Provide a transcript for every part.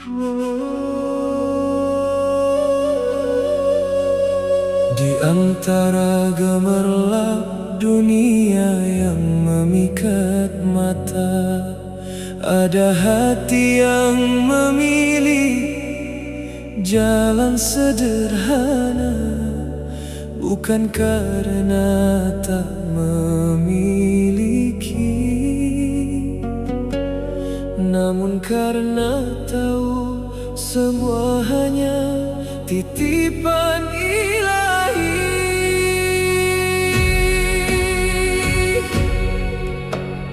Di antara gemerlap dunia yang memikat mata, ada hati yang memilih jalan sederhana, bukan karena tak memiliki, namun karena tahu semua hanya titipan ilahi.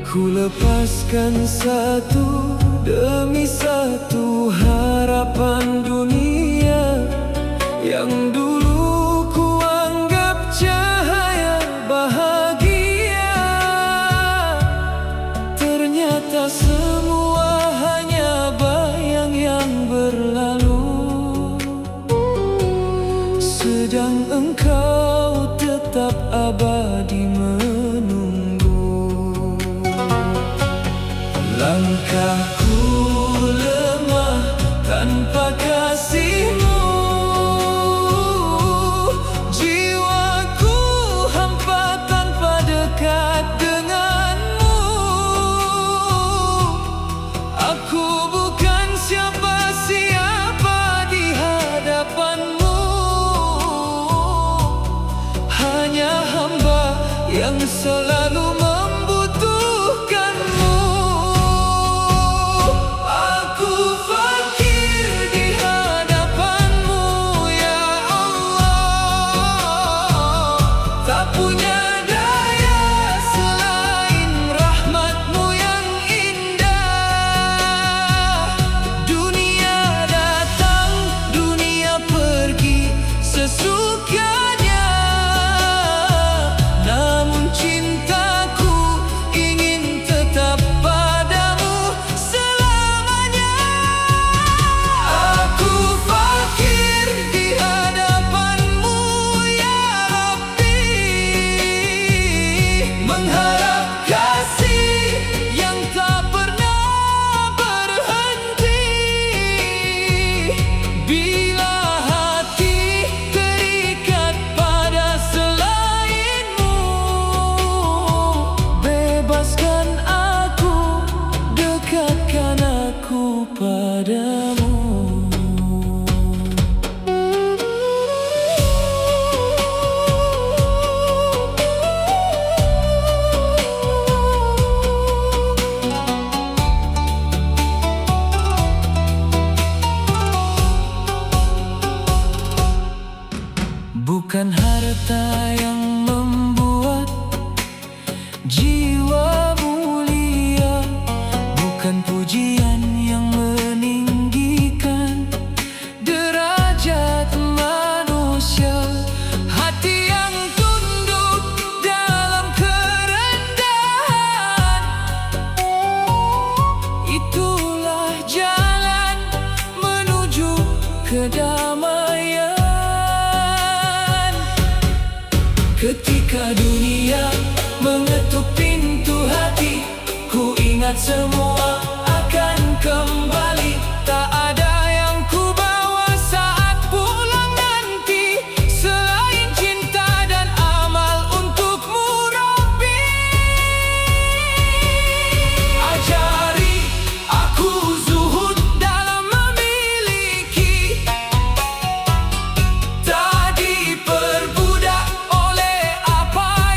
Ku lepaskan satu demi satu harapan dunia yang dulu ku anggap cahaya bahagia. Ternyata semua hanya bayang yang berlalu, sedang engkau tetap abadi menunggu. Langkahku lemah tanpa kasih-Mu, jiwaku hampa tanpa dekat dengan-Mu. Aku bukan siapa-siapa di hadapan-Mu, hanya hamba yang selalu membutuhkan-Mu. Aku fakir di hadapan-Mu, ya Allah, tak punya daya selain rahmat-Mu yang indah. Dunia datang, dunia pergi sesukanya, namun cintaku ingin tetap padamu selamanya. Aku fakir di hadapan-Mu, ya Rabbi, mengharap kasih yang tak pernah berhenti. Bila hati terikat pada selain-Mu, bebaskan aku, dekatkan aku padamu. Bukan harta yang membuat jiwa mulia, bukan pujian yang meninggikan derajat manusia. Hati yang tunduk dalam kerendahan, itulah jalan menuju kedamaian. Ketika dunia mengetuk pintu hati, ku ingat semua akan kembali. Tak ada yang ku bawa saat pulang nanti selain cinta dan amal untuk-Mu, Rabbi. Ajari aku zuhud dalam memiliki, tak diperbudak oleh apa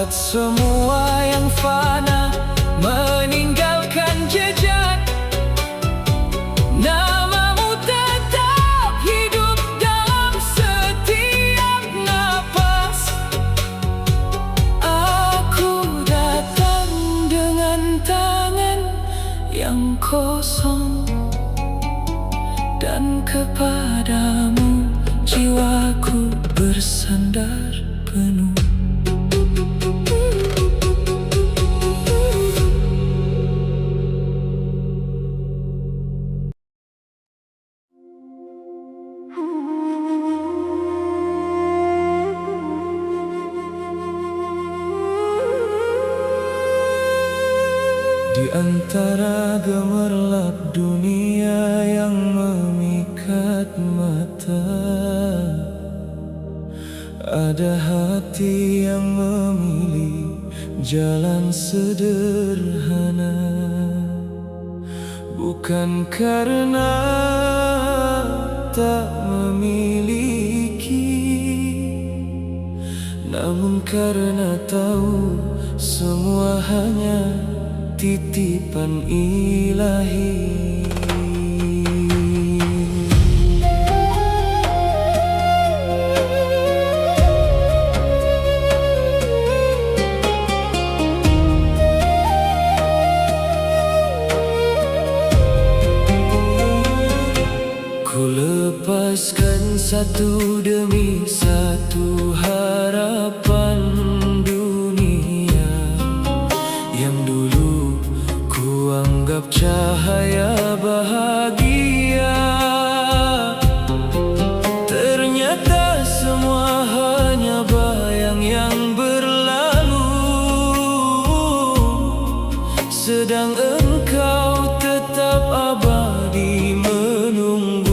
saat semua yang fana meninggalkan jejak, namamu tetap hidup dalam setiap napas. Aku datang dengan tangan yang kosong, dan kepadamu jiwaku bersandar penuh. Di antara gemerlap dunia yang memikat mata, ada hati yang memilih jalan sederhana. Bukan karena tak memiliki, namun karena tahu semua hanya titipan ilahi. Ku lepaskan satu demi satu harapan dunia yang dulu ku anggap cahaya bahagia. Ternyata semua hanya bayang yang berlalu, sedang engkau tetap abadi menunggu.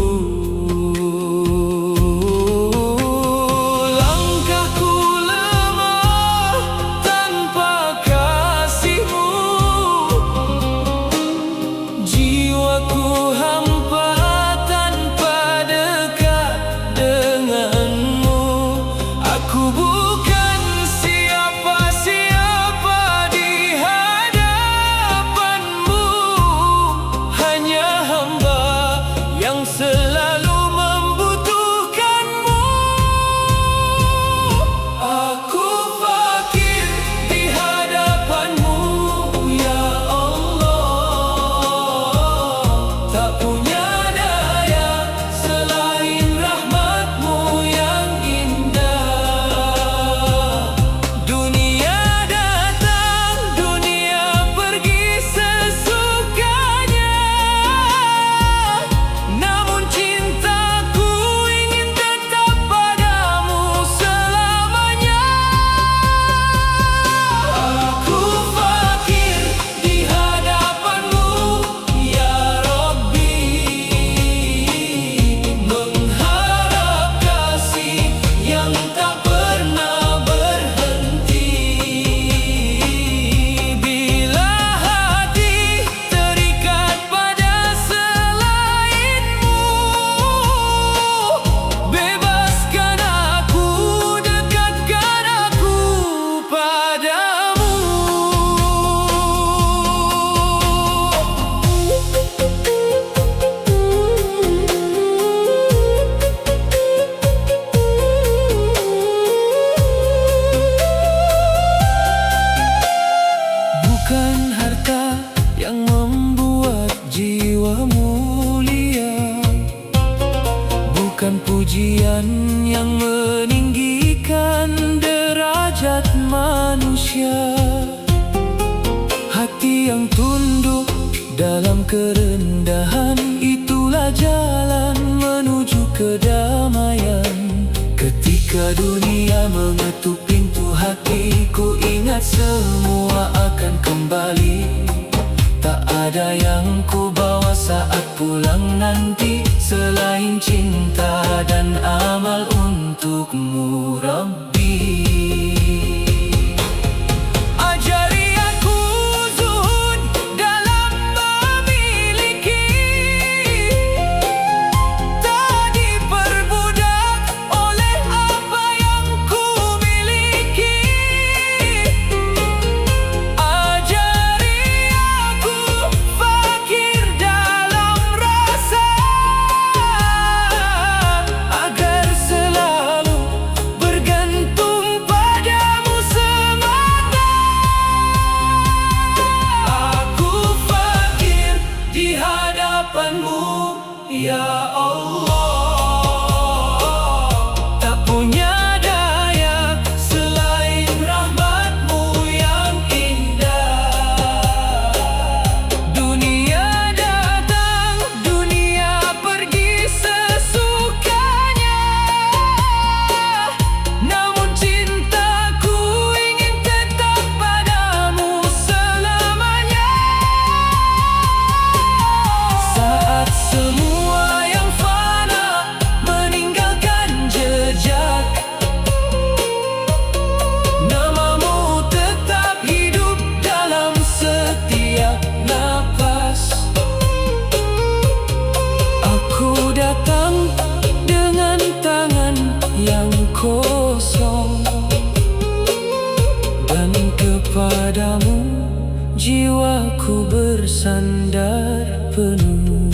Langkahku lemah tanpa kasihmu, jiwaku hampa tanpa dekat denganmu. Aku bukan siapa-siapa di hadapanmu, hanya hamba yang selalu membutuhkanmu. Aku fakir di hadapanmu, ya Allah. Tak punya daya selain rahmatmu yang indah. Dunia datang, dunia pergi sesukanya, namun cintaku ingin tetap padamu selamanya. Aku fakir di hadapanmu, ya Rabbi, mengharap kasih yang tak pernah berhenti. Bila hati terikat pada selainmu, bebaskan aku, dekatkan aku padamu. Bukan harta yang membuat jiwa mulia, bukan pujian yang meninggikan derajat manusia. Hati yang tunduk dalam kerendahan, itulah jalan menuju kedamaian. Ketika dunia mengetuk pintu hatiku, ingat semua akan kembali. Tak ada yang ku bawa saat pulang nanti selain cinta dan amal untukmu, Rabbi. Ajari aku zuhud dalam memiliki, tak diperbudak oleh apa yang ku miliki. padamu, jiwaku bersandar penuh.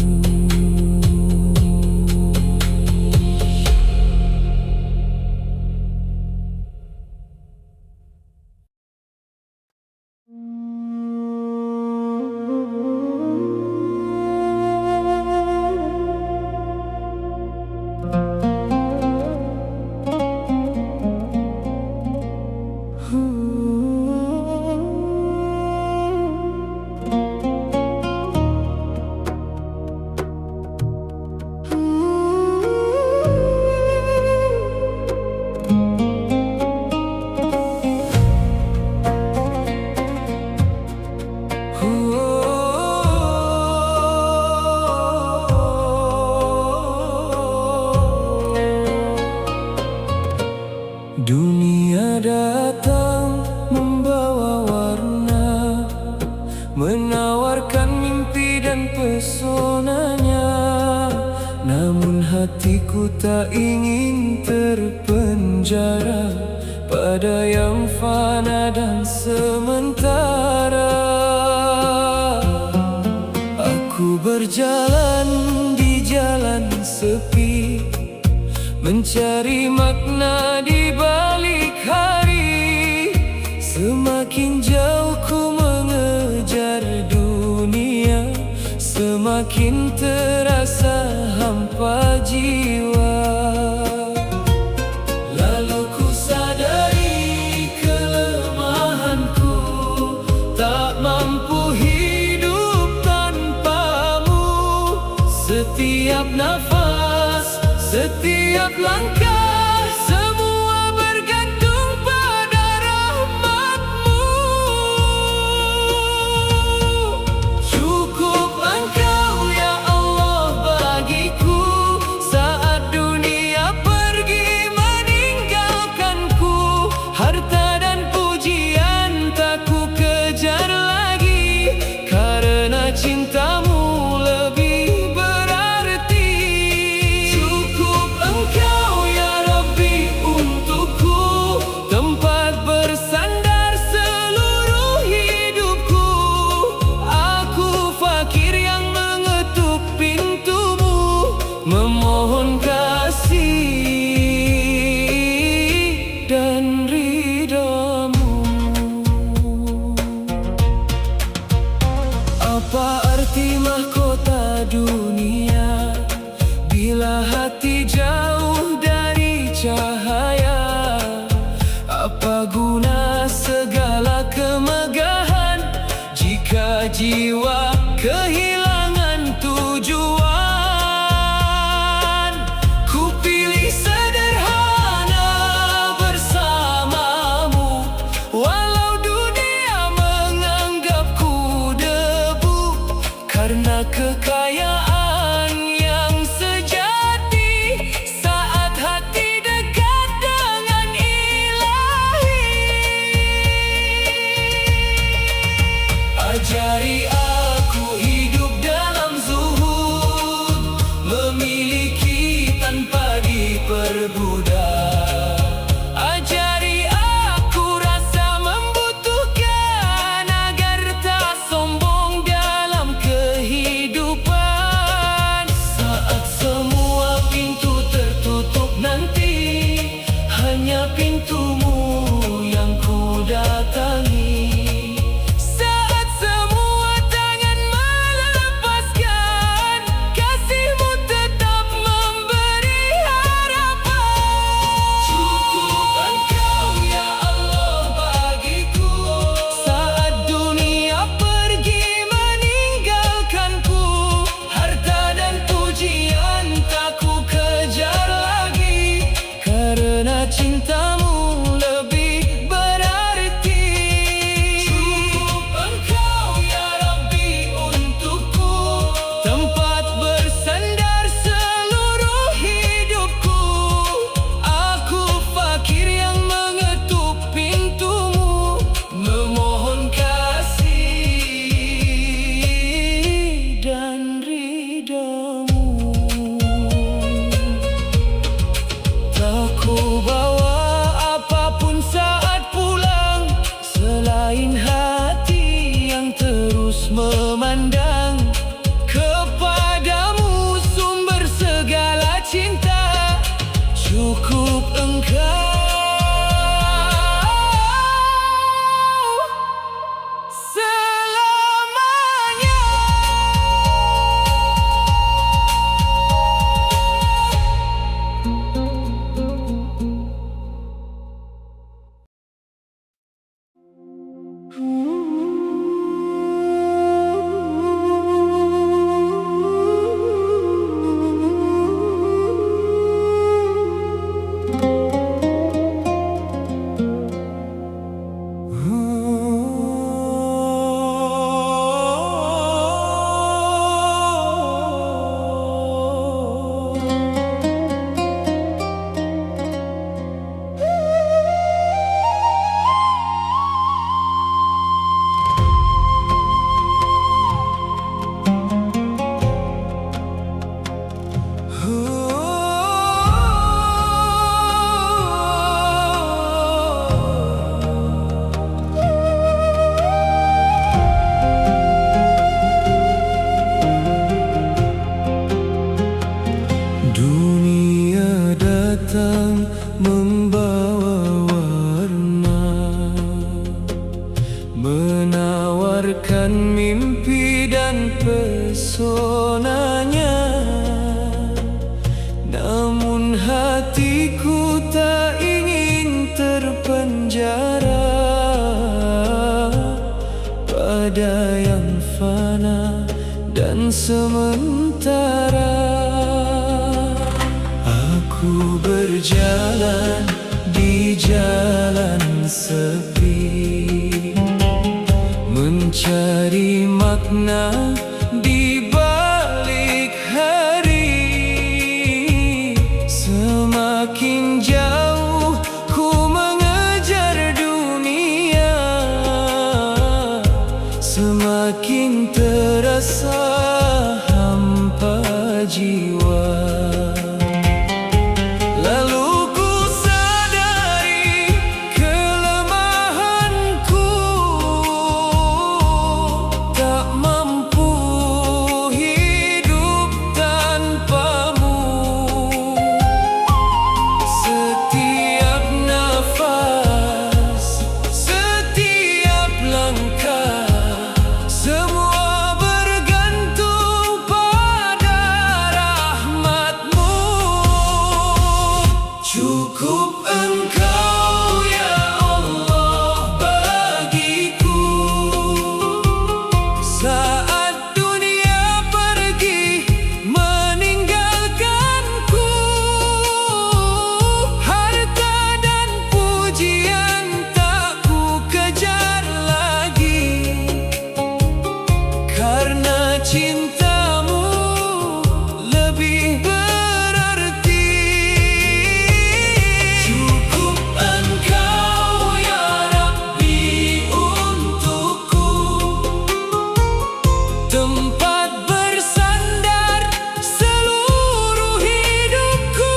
Dunia datang membawa warna, menawarkan mimpi dan pesonanya. Namun hatiku tak ingin terpenjara pada yang fana dan sementara. Aku berjalan di jalan sepi, mencari makna di balik hari. Semakin jauh ku mengejar dunia, semakin terasa hampa jiwa. Lalu ku sadari kelemahanku, tak mampu hidup tanpamu. Setiap nafas, setiap langkah, semua bergantung pada rahmat-Mu. Cukup Engkau ya Allah bagiku, saat dunia pergi meninggalkanku. Harta dan pujian tak ku kejar lagi, karena cinta-Mu lebih berarti. Cukup Engkau ya Rabbi untukku, tempat bersandar seluruh hidupku. Aku fakir yang mengetuk pintu-Mu, memohon kasih dan ridha-Mu. Apa arti mahkota dunia bila hati jauh dari cahaya? Apa guna segala kemegahan jika jiwa kehilangan tujuan? Ku pilih sederhana bersama-Mu, walau dunia menganggapku debu. Karena kekayaan yang sejati saat hati dekat dengan Ilahi. Ajari aku hidup dalam zuhud, memiliki tanpa diperbudak. Ajari aku rasa membutuhkan, agar tak sombong dalam kehidupan. Saat semua pintu tertutup nanti, hanya pintu-Mu yang ku datangi. Saat semua tangan melepaskan, kasih-Mu tetap memberi harapan. Cukup Engkau ya Allah bagiku, saat dunia pergi meninggalkanku. Harta dan pujian tak ku kejar lagi, karena cinta-Mu penjara pada yang fana dan sementara. Aku berjalan di jalan sepi, mencari makna di balik hari. Semakin jauh ku mengejar dunia, semakin terasa hampa jiwa. Lalu ku sadari kelemahanku, tak mampu hidup tanpamu. Setiap nafas, setiap langkah, semua bergantung pada rahmat-Mu. Cukup Engkau ya Allah bagiku, saat dunia pergi meninggalkanku. Harta dan pujian tak ku kejar lagi, karena cinta-Mu lebih berarti. Cukup Engkau ya Rabbi untukku, tempat bersandar seluruh hidupku.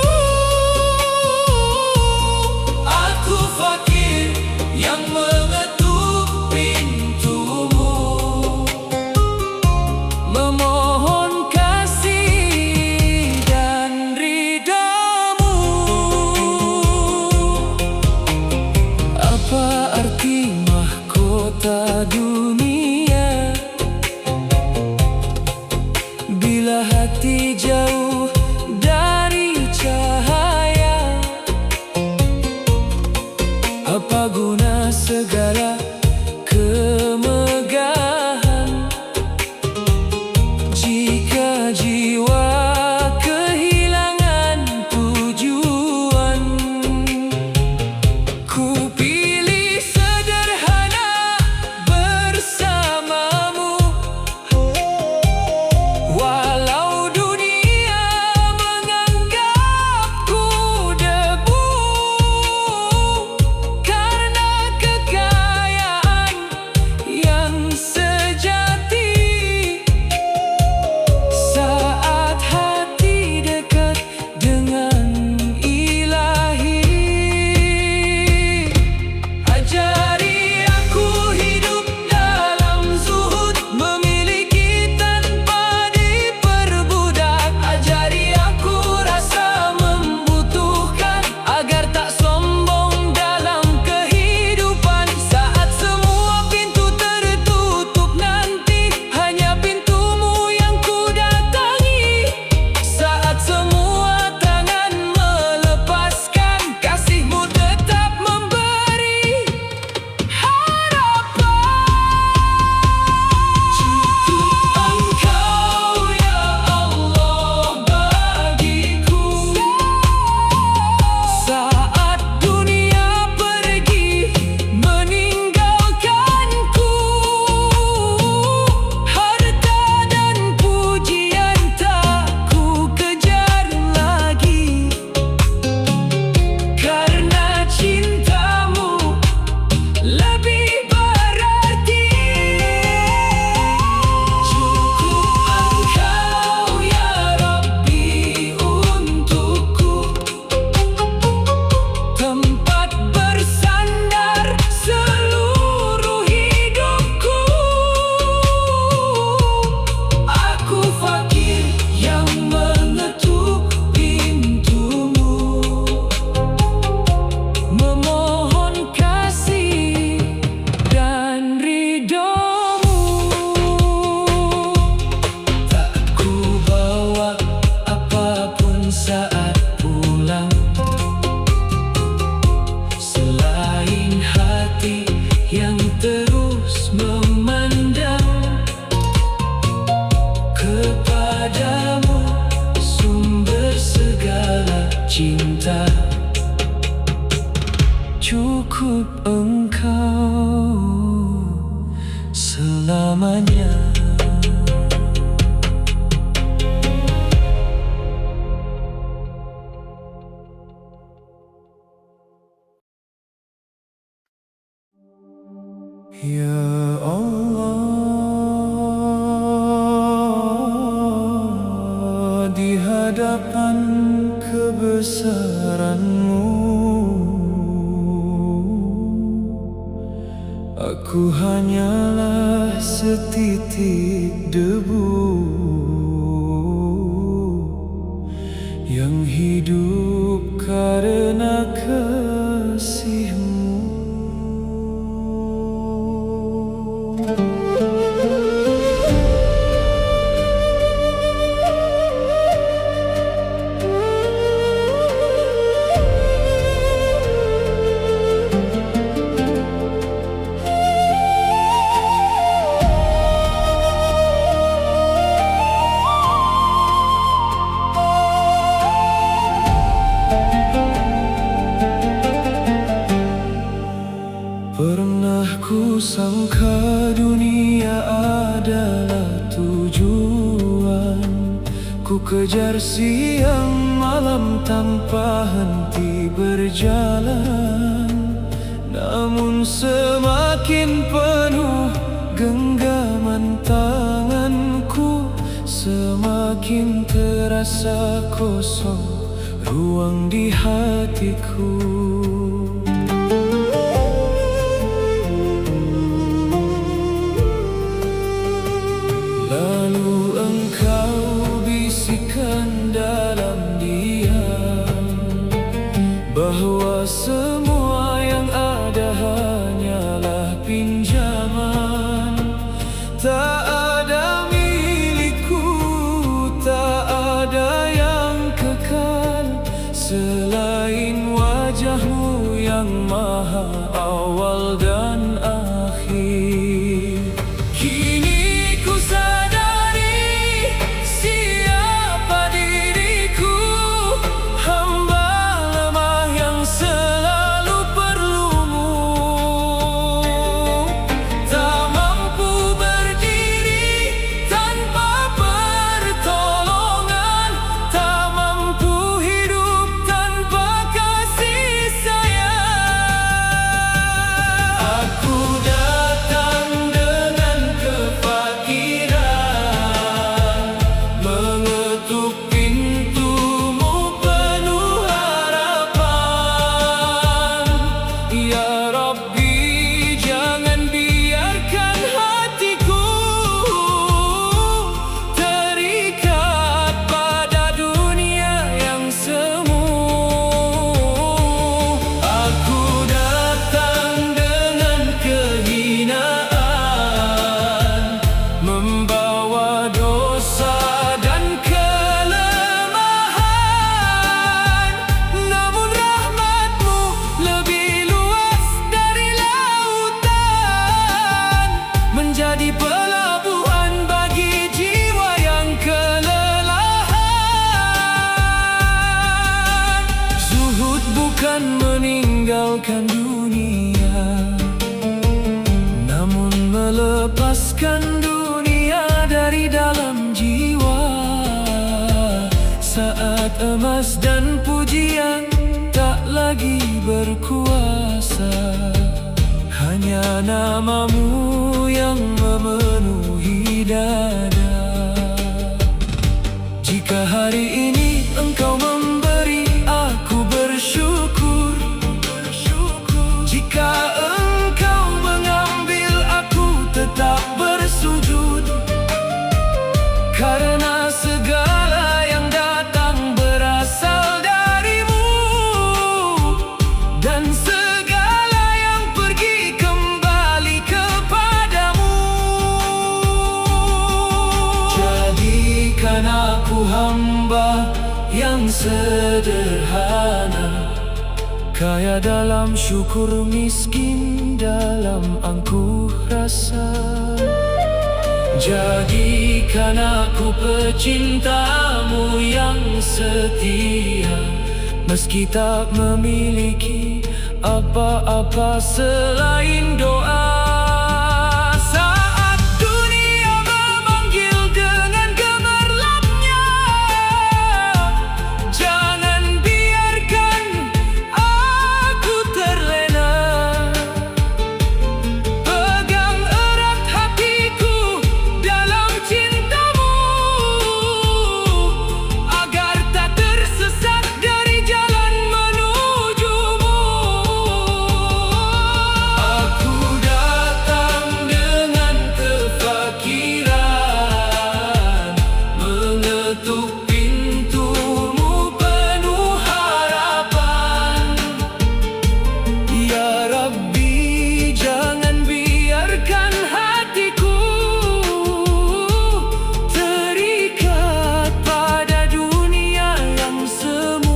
Aku fakir yang mengetuk pintu-Mu, memohon kasih dan ridha-Mu. Apa arti mahkota dunia bila hati jauh dari cahaya? Apa guna segala kemegahan jika jiwa kehilangan tujuan? Ku pilih sederhana bersama-Mu, walau dunia menganggapku debu, karena kekayaan cukup engkau selamanya. Ya Allah, di hadapan kebesaran-Mu, aku hanyalah setitik debu yang hidup karena kasih-Mu. Pernah ku sangka dunia adalah tujuan, ku kejar siang malam tanpa henti berjalan. Namun semakin penuh genggaman tanganku, semakin terasa kosong ruang di hatiku. Lalu engkau bisikan dalam diam bahwa semua yang ada hanyalah pinjaman. Tak ada milikku, tak ada yang kekal selain wajah-Mu yang maha awal dan akhir. Menjadi pelabuhan bagi jiwa yang kelelahan. Zuhud bukan meninggalkan dunia, namun melepaskan dunia dari dalam jiwa. Saat emas dan pujian tak lagi berkuasa, hanya nama-Mu yang memenuhi dada. Jika hari ini Engkau memberi, aku bersyukur. Jika Engkau mengambil, aku tetap bersujud. Karena segala yang datang berasal dari-Mu, dan segala yang pergi kembali kepadamu. Jadikan aku hamba yang sederhana, kaya dalam syukur, miskin dalam angkuh rasa. Jadikan aku pecinta-Mu yang setia, meski tak memiliki apa-apa selain doa. Saat dunia memanggil dengan gemerlapnya, jangan biarkan aku terlena. Pegang erat hatiku dalam cintamu, agar tak tersesat dari jalan menujumu. Aku datang dengan kefakiran, mengetuk pintumu penuh harapan. Ya Rabbi, jangan biarkan hatiku terikat pada dunia yang semu.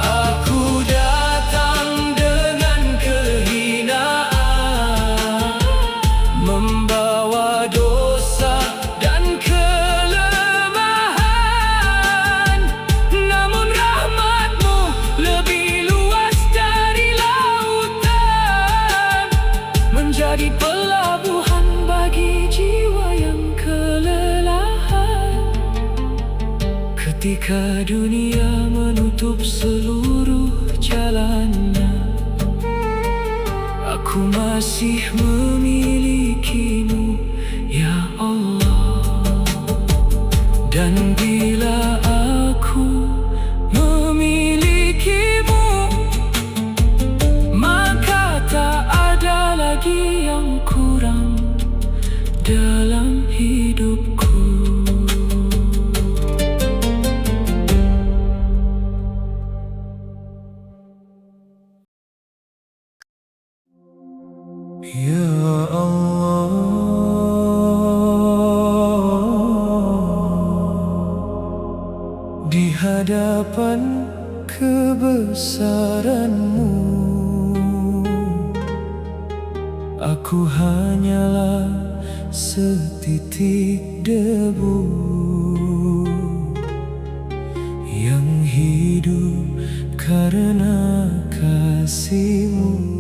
Aku datang dengan kehinaan, membawa dosa dan kelemahan. Namun rahmat-Mu lebih luas dari lautan, menjadi pelabuhan bagi jiwa yang kelelahan. Ketika dunia menutup seluruh jalannya, aku masih memilikimu, ya Allah. Dan bila aku memilikimu, maka tak ada lagi yang kurang dalam hidupku. Ya Allah, di hadapan kebesaran-Mu, aku hanyalah setitik debu yang hidup karena kasih-Mu.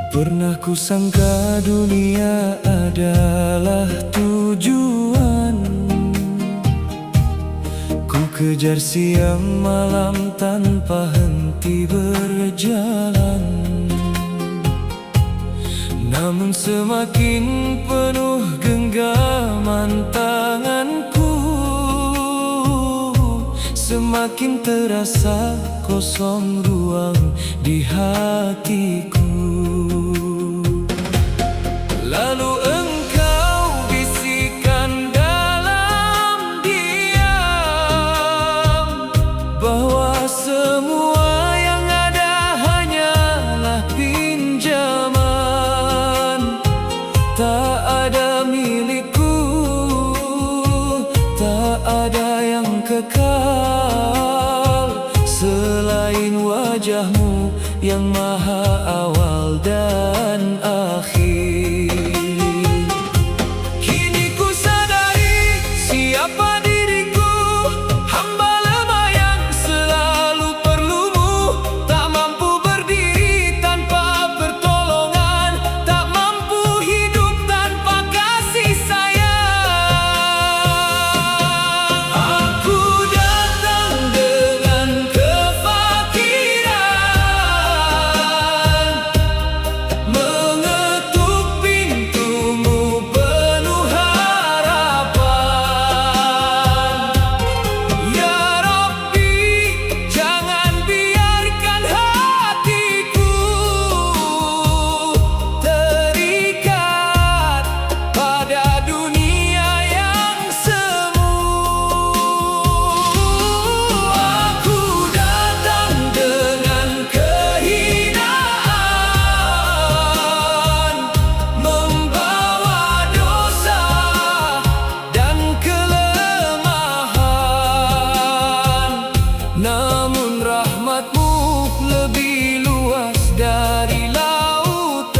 Pernah kusangka dunia adalah tujuan, ku kejar siang malam tanpa henti berjalan. Namun semakin penuh genggaman tanganku, semakin terasa kosong ruang di hatiku. Lalu Engkau bisikan dalam diam, bahwa semua yang ada hanyalah pinjaman. Tak ada milikku, tak ada yang kekal selain wajah-Mu yang maha awal dan akhir. Kini ku sadari siapa diriku, hamba lemah yang selalu perlu-Mu. Tak mampu berdiri tanpa pertolongan, tak mampu hidup tanpa kasih sayang. Aku datang dengan kefakiran, Namun rahmat-Mu lebih luas dari lautan,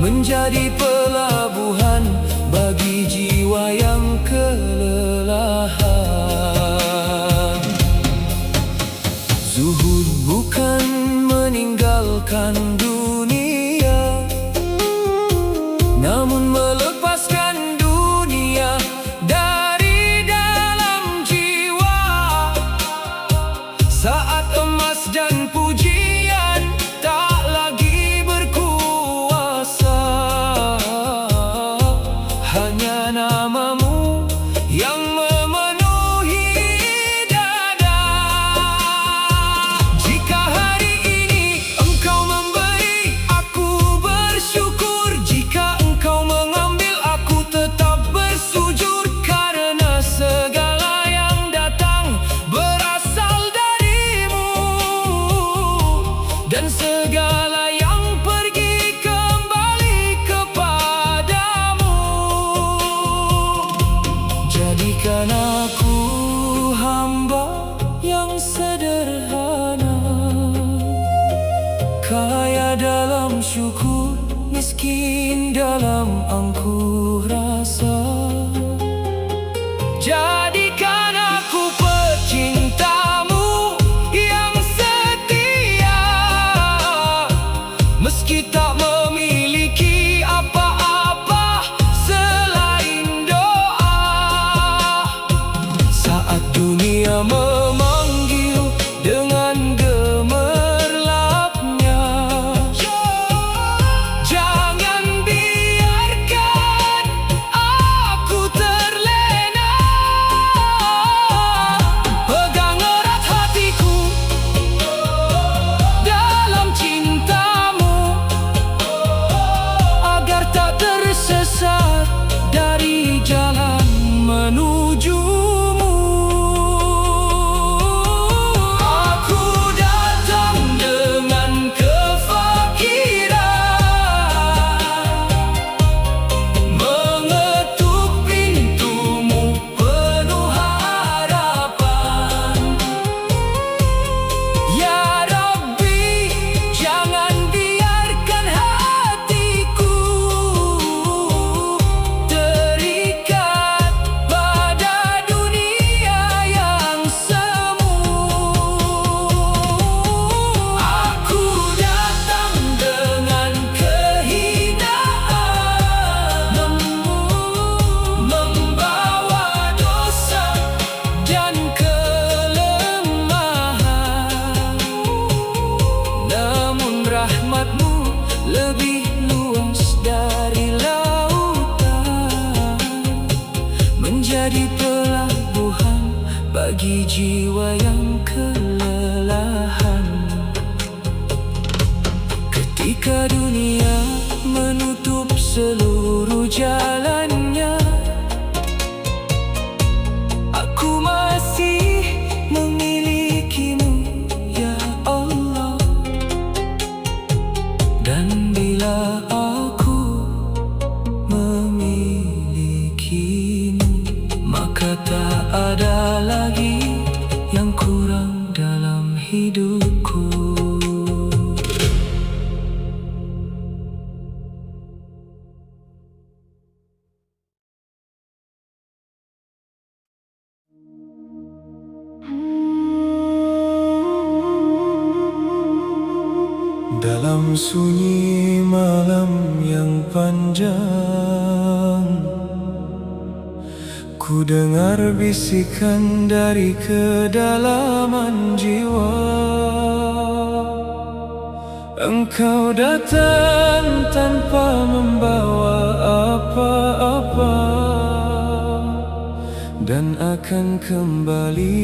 menjadi pelabuhan bagi jiwa yang kelelahan. Zuhud bukan meninggalkan dunia, namun melepaskan dunia dari dalam jiwa. Saat emas dan pujian tak lagi berkuasa, hanya nama-Mu yang memenuhi dada. Jika hari ini Engkau memberi, aku bersyukur. Jika Engkau mengambil, aku tetap bersujud, karena segala yang datang berasal dari-Mu, dan segala yang pergi kembali kepadamu. Jadikan aku hamba yang sederhana, kaya dalam syukur, miskin dalam angkuh rasa. Jadikan aku pecinta-Mu yang setia, meski tak memiliki apa-apa selain doa. Saat dunia memanggil dengan gemerlapnya, jangan biarkan aku terlena. Pegang erat hatiku dalam cinta-Mu, agar tak tersesat dari jalan menuju-Mu. Aku datang dengan kefakiran, mengetuk pintu-Mu penuh harapan. Ya Rabbi, jangan biarkan hatiku terikat pada dunia yang semu. Aku datang dengan kehinaan, membawa dosa dan kelemahan. Namun rahmat-Mu lebih luas dari lautan, menjadi pelabuhan bagi jiwa yang kelelahan. Ketika dunia menutup seluruh jalannya, aku masih memiliki-Mu, ya Allah. Dan bila aku memiliki-Mu, maka tak ada lagi yang kurang dalam hidupku. Dalam sunyi malam yang panjang, ku dengar bisikan dari kedalaman jiwa. Engkau datang tanpa membawa apa-apa, dan akan kembali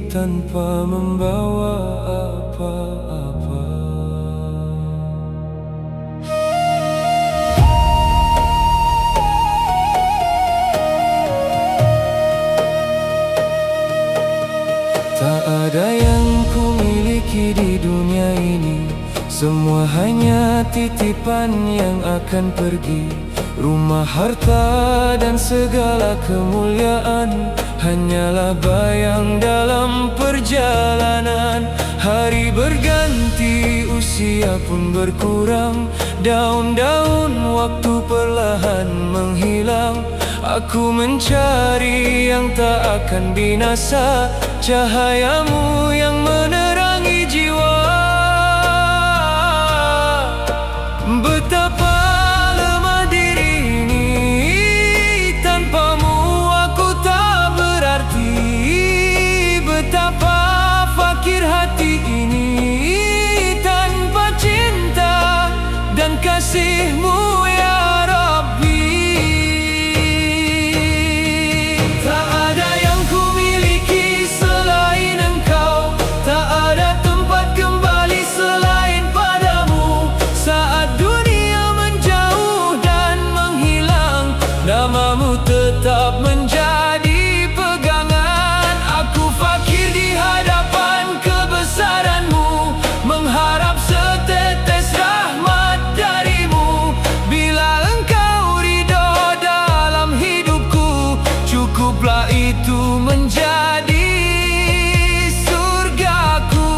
tanpa membawa apa-apa. Tak ada yang ku miliki di dunia ini, semua hanya titipan yang akan pergi. Rumah, harta, dan segala kemuliaan hanyalah bayang dalam perjalanan. Hari berganti, usia pun berkurang, daun-daun waktu perlahan menghilang. Aku mencari yang tak akan binasa, cahayamu yang menerangi jiwa. Betapa lemah diri ini, tanpamu aku tak berarti. Betapa fakir hati ini, tanpa cinta dan kasih-Mu ya Rabbi. Tak ada yang ku miliki selain Engkau, tak ada tempat kembali selain padamu. Saat dunia menjauh dan menghilang, nama-Mu tetap menjadi pegangan. Aku fakir di hadapan kebesaran-Mu, mengharap setetes rahmat dari-Mu. Bila Engkau ridho dalam hidupku, cukuplah itu menjadi surgaku.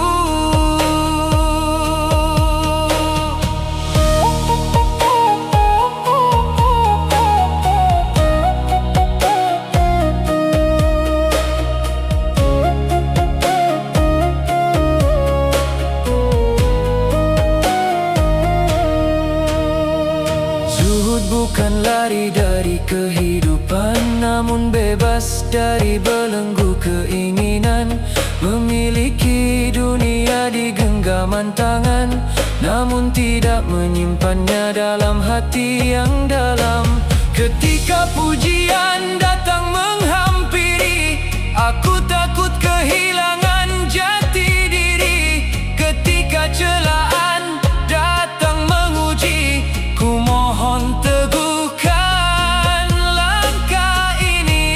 Zuhud bukan lari dari kehidupan, namun bebas dari belenggu keinginan. Memiliki dunia di genggaman tangan, namun tidak menyimpannya dalam hati yang dalam. Ketika pujian datang menghampiri, aku takut kehilangan jati diri. Ketika celaan datang menguji, ku mohon teguhkan langkah ini.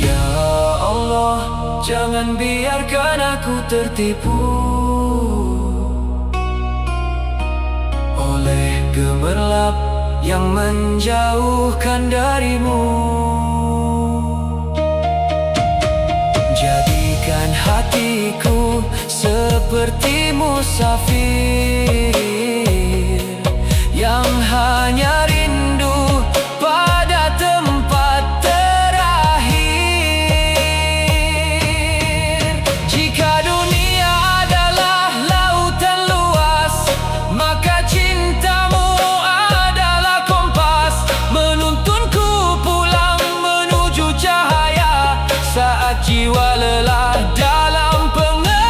Ya Allah, jangan biarkan aku tertipu oleh gemerlap yang menjauhkan dari-Mu. Jadikan hatiku seperti musafir yang hanya rindu pada tempat terakhir. Jika dunia adalah lautan luas, maka cinta-Mu adalah kompas, menuntunku pulang menuju cahaya saat jiwa lelah dalam pengembara.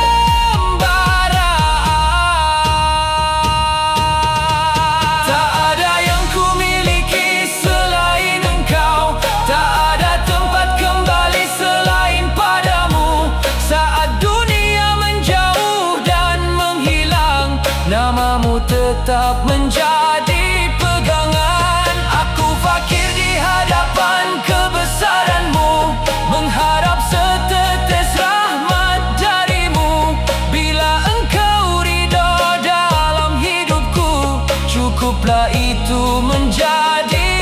Tak ada yang ku miliki selain Engkau, tak ada tempat kembali selain padamu. Saat dunia menjauh dan menghilang, nama-Mu tetap menjadi pegangan. Aku fakir di hadapan kebesaran-Mu, mengharap setetes rahmat dari-Mu. Bila Engkau ridho dalam hidupku, cukuplah itu menjadi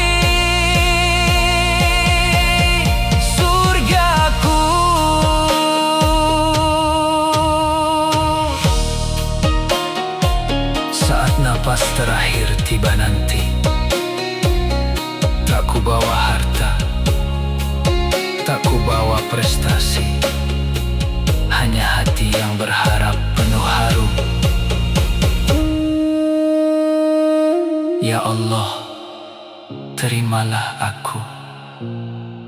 surgaku. Saat napas terakhir tiba nanti, tak ku bawa harta, tak ku bawa prestasi, hanya hati yang berharap penuh haru. Ya Allah, terimalah aku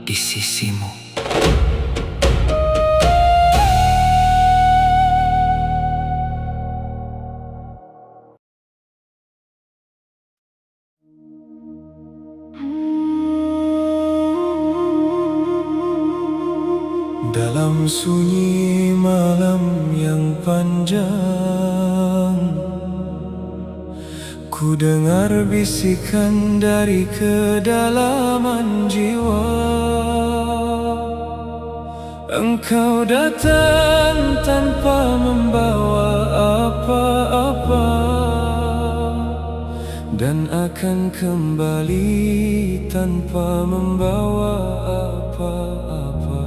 di sisi-Mu. Dalam sunyi malam yang panjang, ku dengar bisikan dari kedalaman jiwa. Engkau datang tanpa membawa apa-apa, dan dan akan kembali tanpa membawa apa-apa.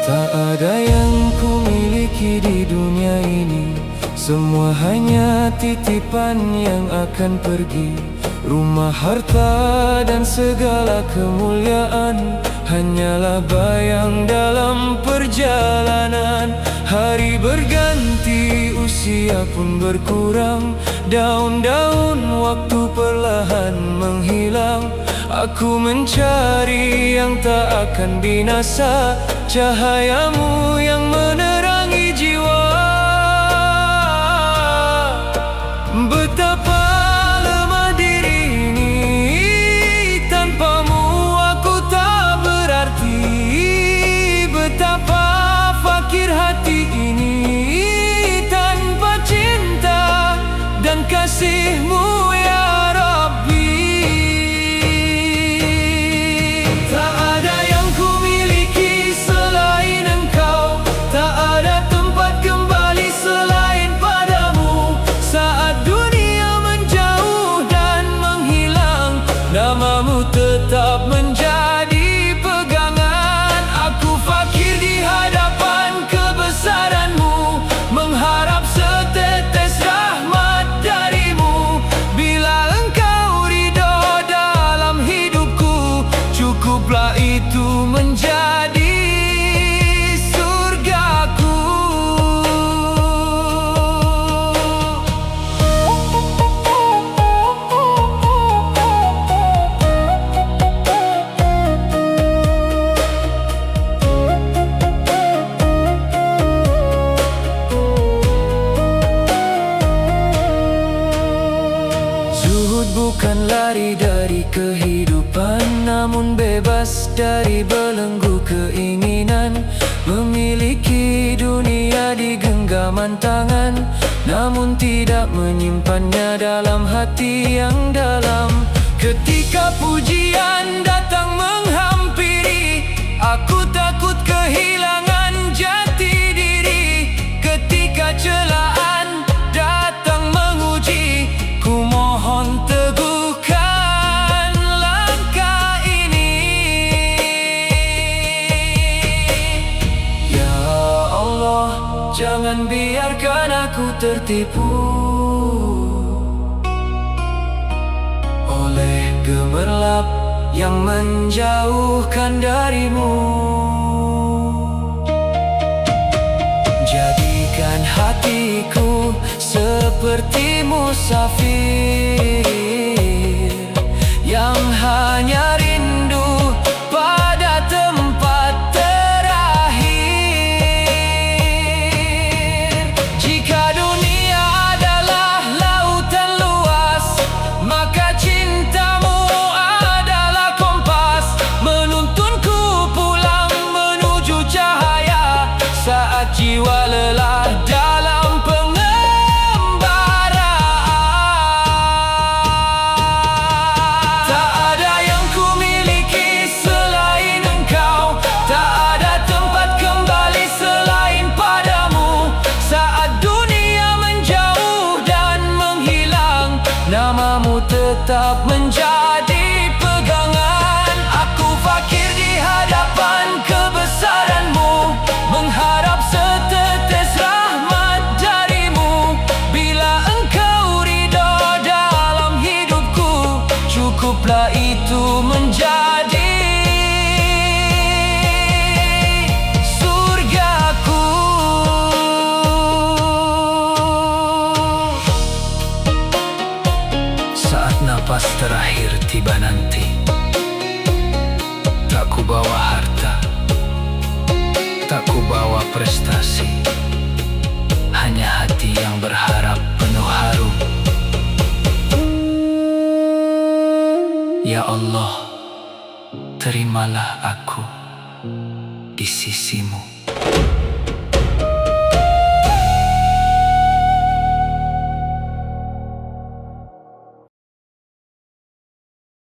Tak ada yang ku miliki di dunia ini, semua hanya titipan yang akan pergi. Rumah, harta, dan segala kemuliaan hanyalah bayang dalam perjalanan. Hari berganti, usia pun berkurang, daun-daun waktu perlahan menghilang. Aku mencari yang tak akan binasa, cahayamu yang menerangi jiwa. Betapa lemah diri ini, tanpamu aku tak berarti. Betapa fakir hati ini, tanpa cinta dan kasih-Mu ya Rabbi. Tak ada yang ku miliki selain Engkau, tak ada tempat kembali selain padamu. Saat dunia menjauh dan menghilang, nama-Mu tetap menjadi pegangan. Aku fakir di hadapan kebesaran-Mu, mengharap setetes rahmat dari-Mu. Bila Engkau ridho dalam hidupku, cukuplah itu menjadi surgaku. Zuhud bukan lari dari kehidupan, namun bebas dari belenggu keinginan. Memiliki dunia di genggaman tangan, namun tidak menyimpannya dalam hati yang dalam. Ketika pujian datang menghampiri, aku takut kehilangan jati diri. Ketika celaan datang menguji, ku mohon teguhkan langkah ini. Ya Allah, jangan biarkan aku tertipu oleh gemerlap yang menjauhkan dari-Mu. Jadikan hatiku seperti musafir yang hanya rindu pada tempat terakhir. Jika dunia adalah lautan luas, maka cinta-Mu adalah kompas, menuntunku pulang menuju cahaya saat jiwa lelah dalam pengembara. Tak ada yang ku miliki selain Engkau, tak ada tempat kembali selain padamu. Saat dunia menjauh dan menghilang, nama-Mu tetap menjadi pegangan. Aku fakir di hadapan kebesaran-Mu, mengharap setetes rahmat dari-Mu. Bila Engkau ridho dalam hidupku, cukuplah itu menjadi surgaku. Saat napas terakhir tiba nanti, tak ku bawa harta, tak ku bawa prestasi, hanya hati yang berharap penuh haru. Ya Allah, terimalah aku di sisi-Mu.